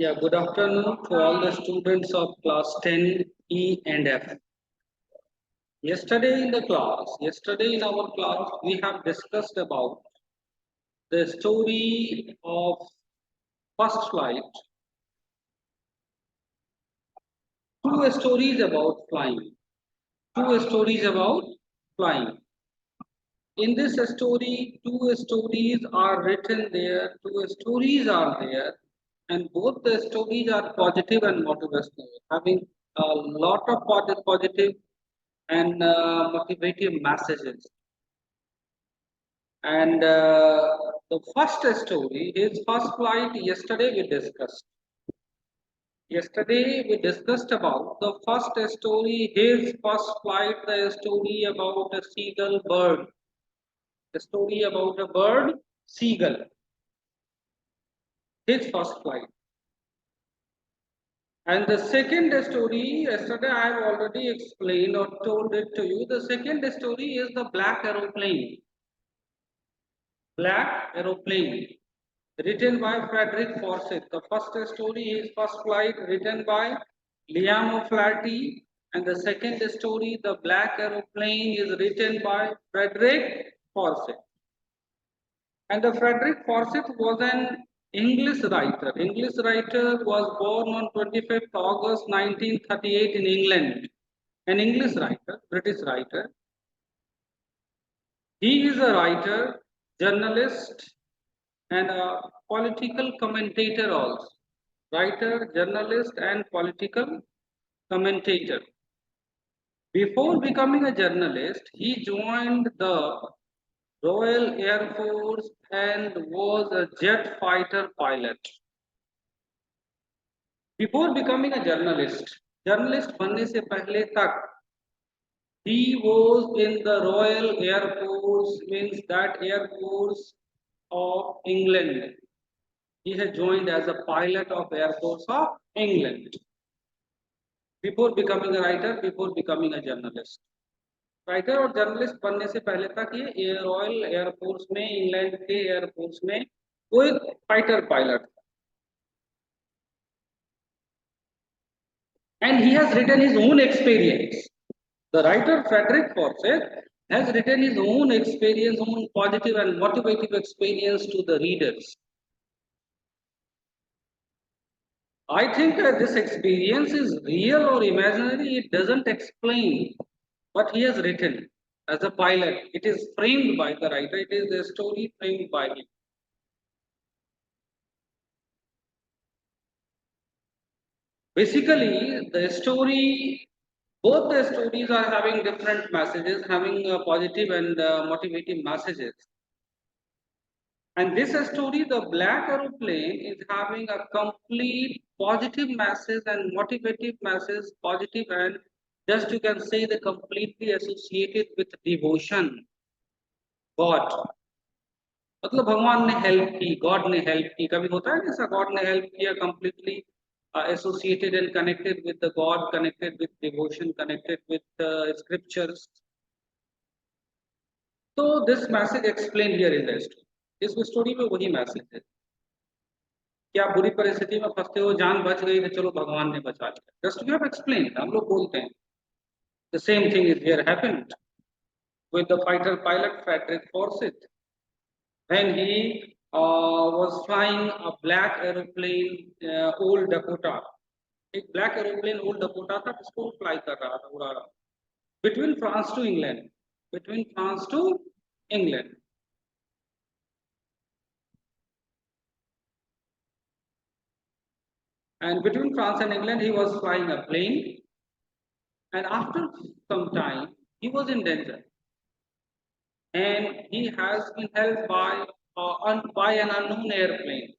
Yeah, good afternoon to all the students of class 10 E and F. Yesterday in our class, we have discussed about the story of first flight, two stories about flying, two stories about flying. In this story, two stories are written there, two stories are there, and both the stories are positive and motivational, having a lot of positive and motivative messages. And the first story, his first flight, yesterday we discussed. Yesterday we discussed about the first story, his first flight, the story about a seagull bird. The story about a bird, seagull, his first flight. And the second story, yesterday I have already explained or told it to you. The second story is the black aeroplane. Black aeroplane, written by Frederick Forsyth. The first story is First Flight, written by Liam O'Flaherty, and the second story, The Black Aeroplane, is written by Frederick Forsyth. And the Frederick Forsyth was an English writer. English writer was born on 25th August 1938 in England. An English writer, British writer. He is a writer, journalist, and a political commentator also. Writer, journalist, and political commentator. Before becoming a journalist, he joined the Royal Air Force and was a jet fighter pilot. Before becoming a journalist बनने से पहले तक, he was in the Royal Air Force, means that Air Force of England. He had joined as a pilot of Air Force of England. Before becoming a writer, before becoming a journalist. Writer और journalist बनने से पहले तक ये royal air force में, England के air force में वो एक फाइटर पायलट था. And he has written his own experience. The writer Frederick Forsyth has written his own experience, own positive and motivative experience to the readers. I think this experience is real or imaginary, it doesn't explain, but he has written as a pilot. It is framed by the writer, it is a story framed by him. Basically, both the stories are having different messages, having positive and motivative messages. And this story, The Black Aeroplane, is having a complete positive message and motivative message, positive and just you can say the completely associated with devotion, God. मतलब भगवान ने help की, God ने help की. कभी होता है जैसा गॉड ने हेल्प किया, completely associated and connected with the God, connected with devotion, connected with scriptures. So this message explained here in the story. इस स्टोरी में वही मैसेज है कि आप बुरी परिस्थिति में फंसते हो, जान बच गई तो चलो भगवान ने बचा लिया. जस्ट वी हैव एक्सप्लेन, हम लोग बोलते हैं. The same thing is here happened with the fighter pilot Frederick Forsyth when he was flying a black aeroplane, old Dakota. एक black aeroplane old Dakota था, जिसको फ्लाई कर रहा था, उड़ा रहा, between France to England, between France to England. And between France and England, he was flying a plane. And after some time, he was in danger. And he has been held by an unknown airplane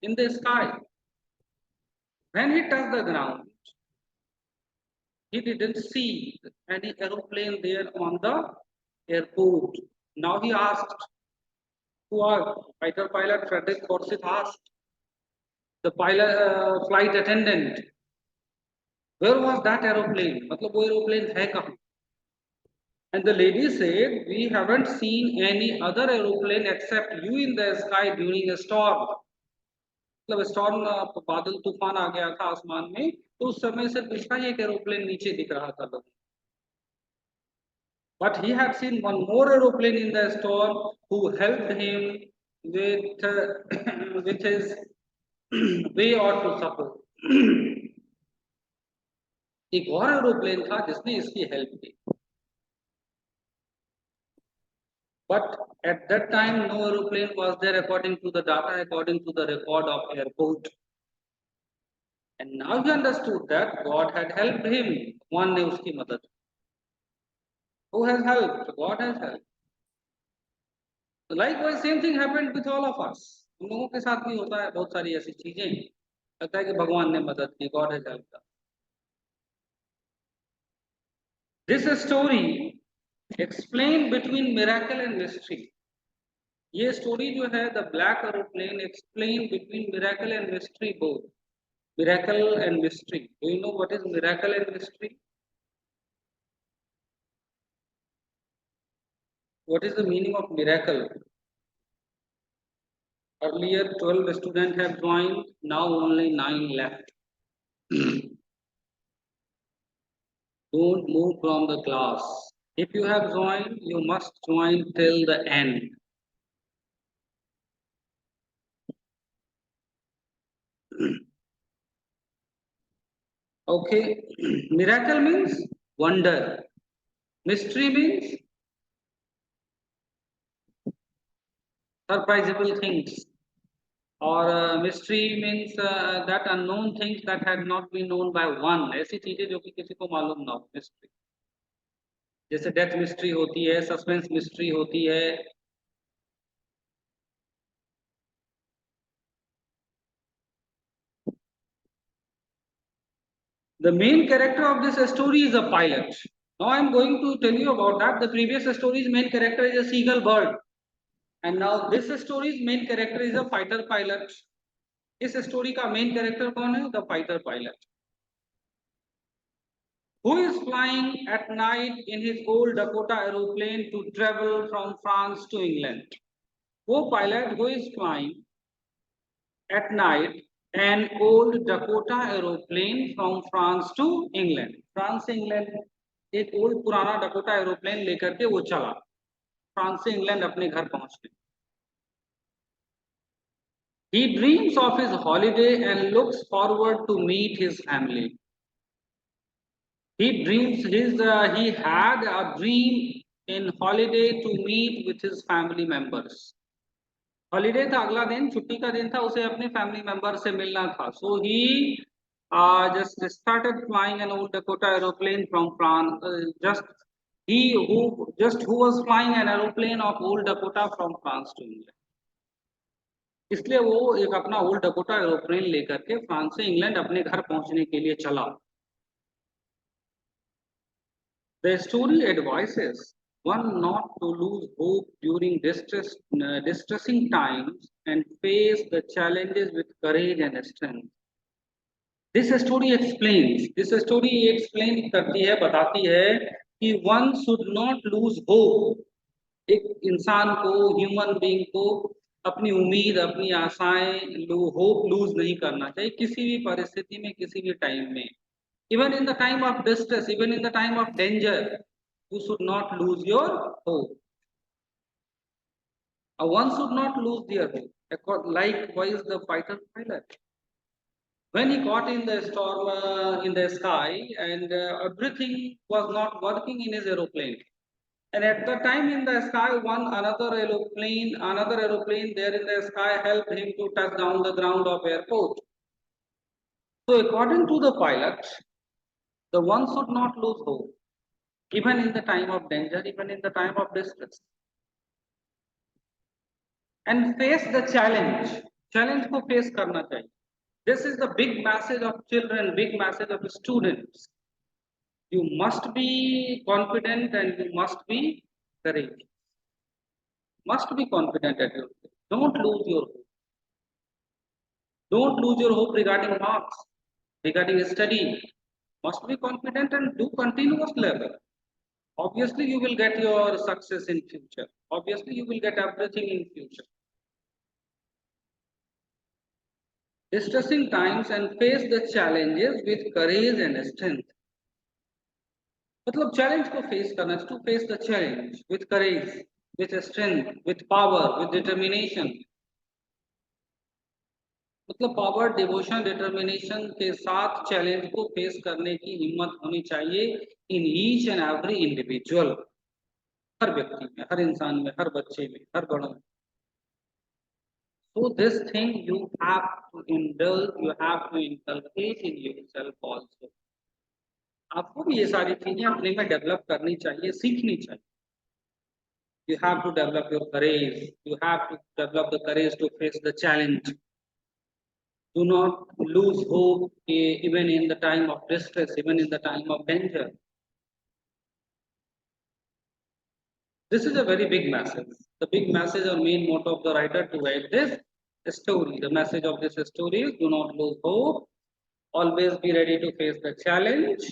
in the sky. When he touched the ground, he didn't see any aeroplane there on the airport. Now he asked, who are fighter pilot Frederick Forsyth asked the pilot flight attendant, where was that aeroplane? मतलब वो aeroplane है कहाँ? And the lady said, we haven't seen any other aeroplane except you in the sky during a storm. मतलब storm, बादल तूफान आ गया था आसमान में, तो उस समय सिर्फ इसका ही एक एरोप्लेन नीचे दिख रहा था लोग। But he had seen one more aeroplane in the storm who helped him with with his way or to support. एक और एरोप्लेन था जिसने इसकी हेल्प की, but at that time no aeroplane was there according to the data, according to the record of airport. And now he understood that God had helped him. One ने उसकी मदद, who has helped? God has helped. Likewise, same thing happened with all of us. हम लोगों के साथ भी होता है बहुत सारी ऐसी चीजें, लगता है कि भगवान ने मदद की, God has helped us. This story explained between miracle and mystery. ये स्टोरी जो है the black aeroplane explain between miracle and mystery both. Miracle and mystery. Do you know what is miracle and mystery? What is the meaning of miracle? Earlier 12 students have joined, now only 9 left. Don't move from the class. If you have joined, you must join till the end. Okay. Miracle means wonder. Mystery means surprisable things. और mystery means that unknown things that had not been known by one. ऐसी चीजें जो कि किसी को मालूम ना हो, मिस्ट्री. जैसे डेथ मिस्ट्री होती है, सस्पेंस मिस्ट्री होती है. The main character of this story is a pilot. Now I am going to tell you about that. The previous story's main character is a seagull bird, and now this story's main character is a fighter pilot. इस story का main character कौन है? The fighter pilot, who is flying at night in his old Dakota aeroplane to travel from France to England. वो pilot who is flying at night an old Dakota aeroplane from France to England. France से England एक old पुराना Dakota aeroplane लेकर के वो चला France से England अपने घर पहुंचने. He dreams of his holiday and looks forward to meet his family. He dreams he had a dream in holiday to meet with his family members. Holiday था, अगला दिन छुट्टी का दिन था, उसे अपने फैमिली मेंबर से मिलना था. सो ही just started flying an old Dakota aeroplane from France. Who was flying an aeroplane of old Dakota from France to England. इसलिए वो एक अपना ओल्ड डकोटा एरोप्लेन लेकर के फ्रांस से इंग्लैंड अपने घर पहुंचने के लिए चला. The story advises one not to lose hope during distressing times and face the challenges with courage and strength. This story explain करती है, बताती है कि one should not lose hope. एक इंसान को, ह्यूमन बीइंग को अपनी उम्मीद, अपनी आशाएं, होप लूज नहीं करना चाहिए किसी भी परिस्थिति में, किसी भी टाइम में. Even in the time of distress, even in the time of danger, you should not lose your hope. One should not lose their hope. Likewise, the fighter pilot, when he got in the storm in the sky, and everything was not working in his aeroplane. And at the time in the sky, another aeroplane there in the sky helped him to touch down the ground of airport. So according to the pilot, the one should not lose hope, even in the time of danger, even in the time of distress. And face the challenge. Challenge को face करना चाहिए. This is the big message of children, big message of students. You must be confident and you must be courageous. Must be confident at your faith. Don't lose your hope. Don't lose your hope regarding marks, regarding study. Must be confident and do continuous level. Obviously, you will get your success in future. Obviously, you will get everything in future. stressing times and face the challenges with courage and strength. मतलब challenge को face करना, to face the challenge with courage, with strength, with power, with determination. मतलब power, devotion, determination के साथ challenge को face करने की हिम्मत होनी चाहिए in each and every individual, हर व्यक्ति में, हर इंसान में, हर बच्चे में, हर बड़ों में। So this thing you have to indulge, you have to inculcate in yourself also. आपको भी ये सारी चीजें अपने में डेवलप करनी चाहिए, सीखनी चाहिए। You have to develop your courage, you have to develop the courage to face the challenge. Do not lose hope even in the time of distress, even in the time of danger. This is a very big message. The big message or main motto of the writer to write this story. The message of this story is do not lose hope. Always be ready to face the challenge.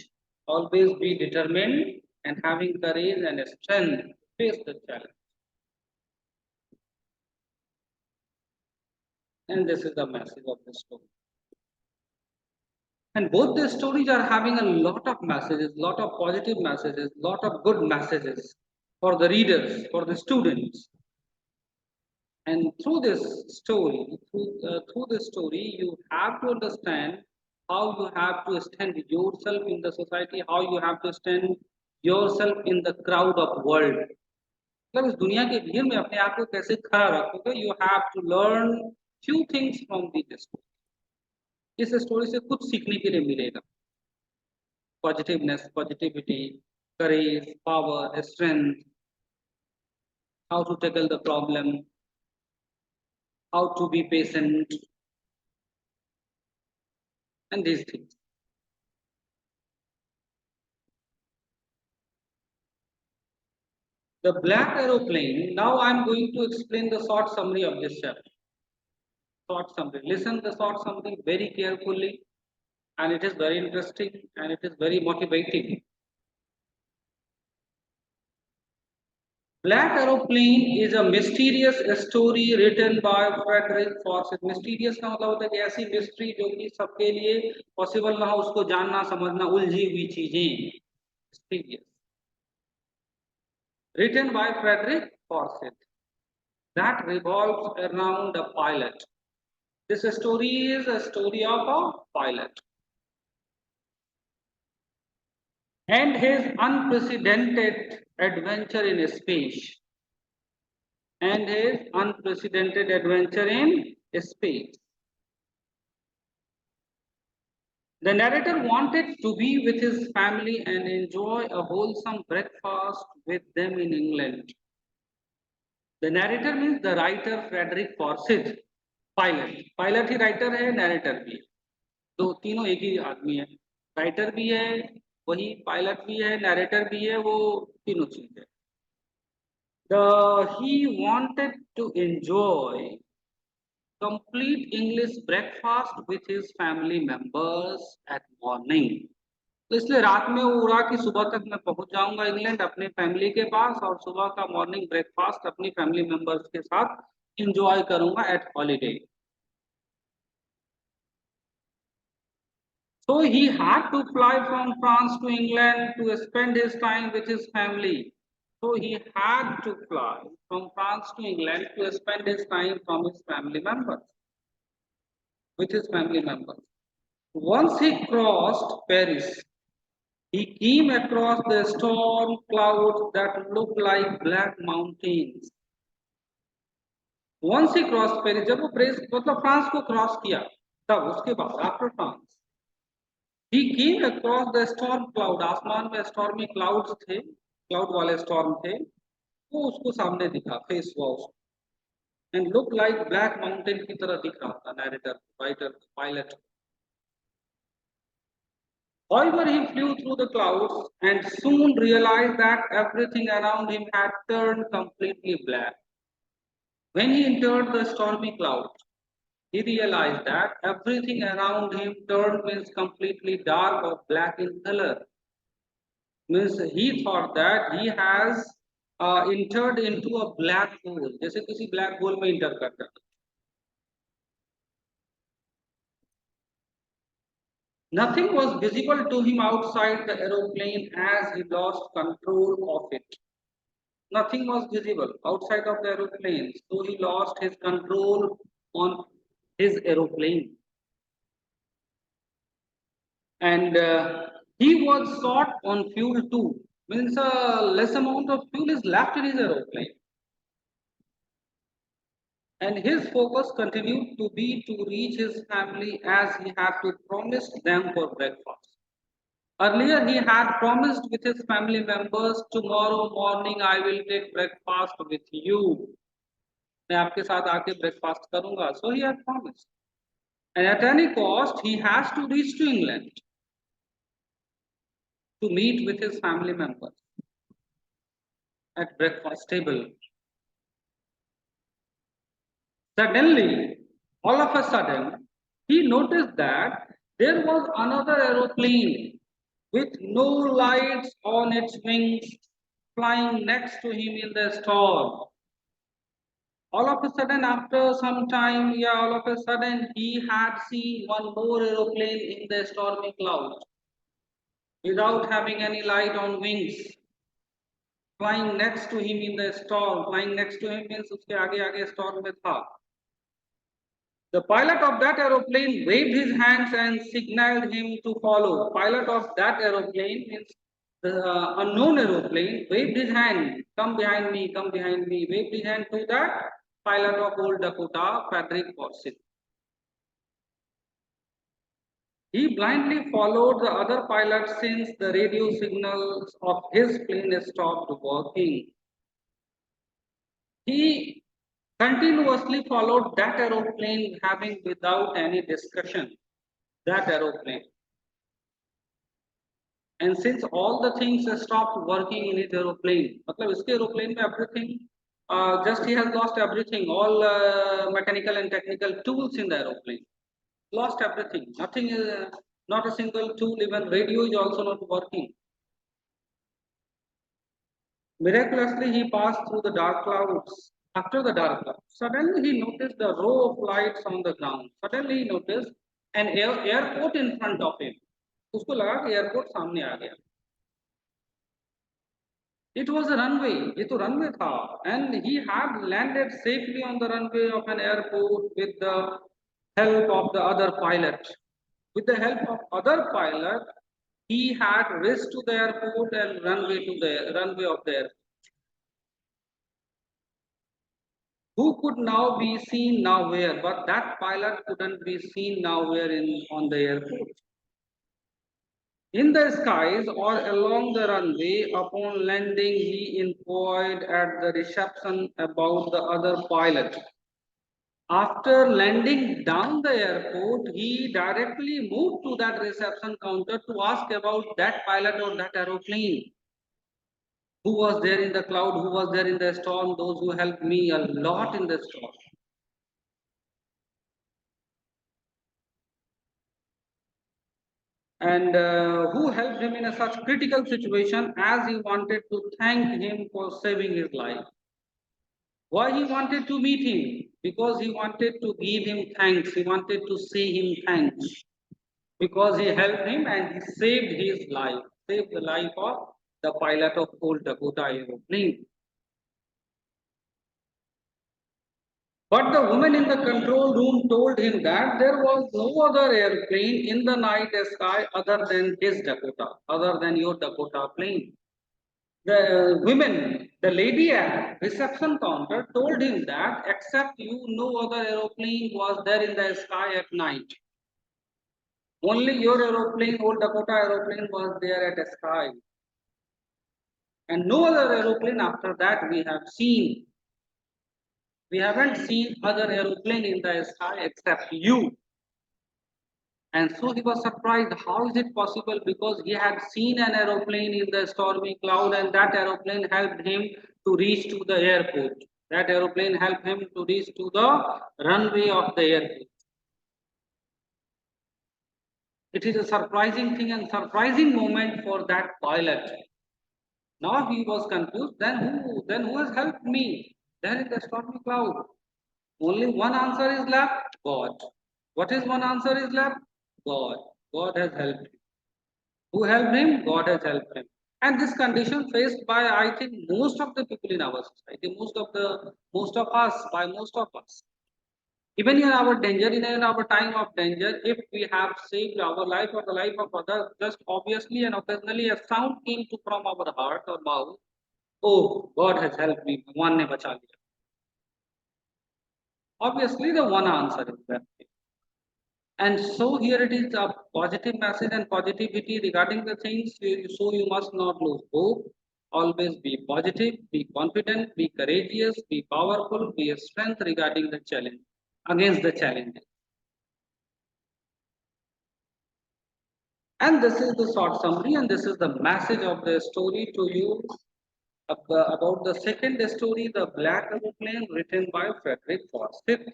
Always be determined and having courage and strength to face the challenge. And this is the message of the story. And both the stories are having a lot of messages, lot of positive messages, lot of good messages for the readers, for the students. And through this story, through this story, you have to understand how you have to stand yourself in the society, how you have to stand yourself in the crowd of world. मतलब इस दुनिया के भीड़ में अपने आप को कैसे खड़ा रखोगे, you have to learn few things from this story. इस स्टोरी से कुछ सीखने के लिए मिलेगा। Positiveness, positivity, courage, power, strength, how to tackle the problem, how to be patient, and these things. The black aeroplane. Now I am going to explain the short summary of this chapter. Short summary. Listen the short summary very carefully, and it is very interesting and it is very motivating. Black Aeroplane is a mysterious story written by Frederick Fawcett. Mysterious का मतलब होता है कि ऐसी mystery जो कि सबके लिए possible ना हो, उसको जानना समझना, उलझी हुई चीजें। Mysterious. Written by Frederick Fawcett. That revolves around a pilot. This story is a story of a pilot and his unprecedented adventure in space. And his unprecedented adventure in space. The narrator wanted to be with his family and enjoy a wholesome breakfast with them in England. The narrator means the writer Frederick Fawcett. Pilot. Pilot he writer है, narrator भी है. तो तीनों एक ही आदमी है. Writer भी है, वही pilot भी है, narrator भी है, वो तीनों चीज है. He wanted to enjoy complete English breakfast with his family members at morning. तो इसलिए रात में वो उड़ा कि सुबह तक मैं पहुंच जाऊंगा इंग्लैंड अपने फैमिली के पास और सुबह का मॉर्निंग ब्रेकफास्ट अपनी फैमिली मेंबर्स के साथ एंजॉय करूंगा at holiday. So he had to fly from France to England to spend his time with his family. So he had to fly from France to England to spend his time from his family members, with his family members. Once he crossed Paris, he came across the storm clouds that looked like black mountains. Once he crossed Paris, जब वो Paris मतलब France को cross किया, तब उसके बाद after France, he came across the storm cloud. आसमान में stormy clouds थे, cloud वाले storm थे, वो उसको सामने दिखा, फेस हुआ उसको, and looked like black mountain की तरह दिख रहा था narrator, writer, pilot. However, he flew through the clouds and soon realized that everything around him had turned completely black. When he entered the stormy clouds, he realized that everything around him turned means completely dark or black in color. Means he thought that he has entered into a black hole. जैसे किसी black hole में enter करता है. Nothing was visible to him outside the aeroplane as he lost control of it. Nothing was visible outside of the aeroplane, so he lost his control on his aeroplane. And he was short on fuel too. Means a less amount of fuel is left in his aeroplane. And his focus continued to be to reach his family as he had to promise them for breakfast. Earlier, he had promised with his family members, tomorrow morning I will take breakfast with you. मैं आपके साथ आके breakfast करूंगा. So he had promised. And at any cost, he has to reach to England to meet with his family members at breakfast table. Suddenly, all of a sudden, he noticed that there was another aeroplane with no lights on its wings flying next to him in the storm. All of a sudden, after some time, all of a sudden, he had seen one more aeroplane in the stormy cloud without having any light on wings, flying next to him in the storm. Flying next to him means उसके आगे आगे storm में था. The pilot of that aeroplane waved his hands and signaled him to follow. Pilot of that aeroplane means the unknown aeroplane waved his hand, come behind me, come behind me, waved his hand to that pilot of Old Dakota, Frederick Forsyth. He blindly followed the other pilot since the radio signals of his plane stopped working. He continuously followed that aeroplane, having without any discussion that aeroplane. And since all the things stopped working in his aeroplane, मतलब इसके aeroplane में everything, just he has lost everything, all mechanical and technical tools in the aeroplane, lost everything. Nothing is, not a single tool, even radio is also not working. Miraculously, he passed through the dark clouds. After the dark clouds, suddenly he noticed the row of lights on the ground. Suddenly he noticed an airport in front of him. उसको लगा कि airport सामने आ गया. It was a runway. ये तो runway था. And he had landed safely on the runway of an airport with the help of the other pilot. With the help of other pilot, he had raced to the airport and runway of the airport. Who could now be seen nowhere, but that pilot couldn't be seen nowhere on the airport. In the skies or along the runway, upon landing, he inquired at the reception about the other pilot. After landing down the airport, he directly moved to that reception counter to ask about that pilot or that aeroplane. Who was there in the cloud? Who was there in the storm? Those who helped me a lot in the storm. And who helped him in a such critical situation as he wanted to thank him for saving his life. Why he wanted to meet him? Because he wanted to give him thanks. He wanted to say him thanks. Because he helped him and he saved his life. Saved the life of the pilot of Old Dakota aeroplane. But the woman in the control room told him that there was no other airplane in the night sky other than his Dakota, other than your Dakota plane. The women, the lady at reception counter told him that except you, no other aeroplane was there in the sky at night. Only your aeroplane, Old Dakota aeroplane, was there at the sky. And no other aeroplane after that we have seen. We haven't seen other aeroplane in the sky except you. And so he was surprised, how is it possible? Because he had seen an aeroplane in the stormy cloud and that aeroplane helped him to reach to the airport. That aeroplane helped him to reach to the runway of the airport. It is a surprising thing and surprising moment for that pilot. Now he was confused, then who has helped me? There in the stormy cloud. Only one answer is left, God. What is one answer is left? God. God has helped him. Who helped him? God has helped him. And this condition faced by, I think, most of the people in our society, most of us, by most of us. Even in our danger, in our time of danger, if we have saved our life or the life of others, just obviously and occasionally a sound came to from our heart or mouth. Oh, God has helped me. One ne bacha liya. Obviously, the one answer is that. And so here it is a positive message and positivity regarding the things. So you must not lose hope. Always be positive, be confident, be courageous, be powerful, be a strength regarding the challenge, against the challenges. And this is the short summary, and this is the message of the story to you about the second story, The Black Aeroplane, written by Frederick Forsyth.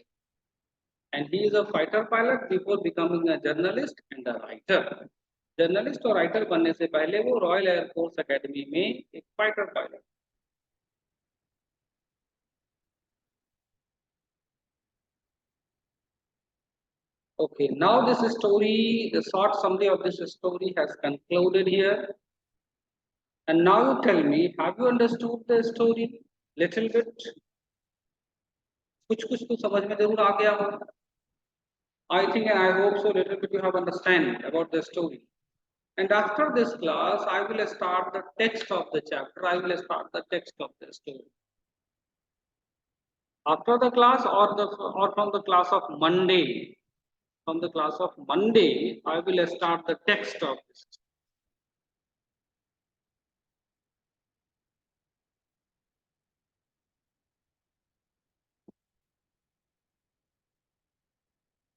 And he is a fighter pilot before becoming a journalist and a writer. Journalist और writer बनने से पहले वो royal air force academy में एक fighter pilot. Okay, now this story, the short summary of this story has concluded here. And now you tell me, have you understood the story little bit? कुछ कुछ तो समझ में जरूर आ गया होगा. I think and I hope so little bit you have understand about the story. And after this class, I will start the text of the chapter. I will start the text of the story. After the class or from the class of Monday, I will start the text of this.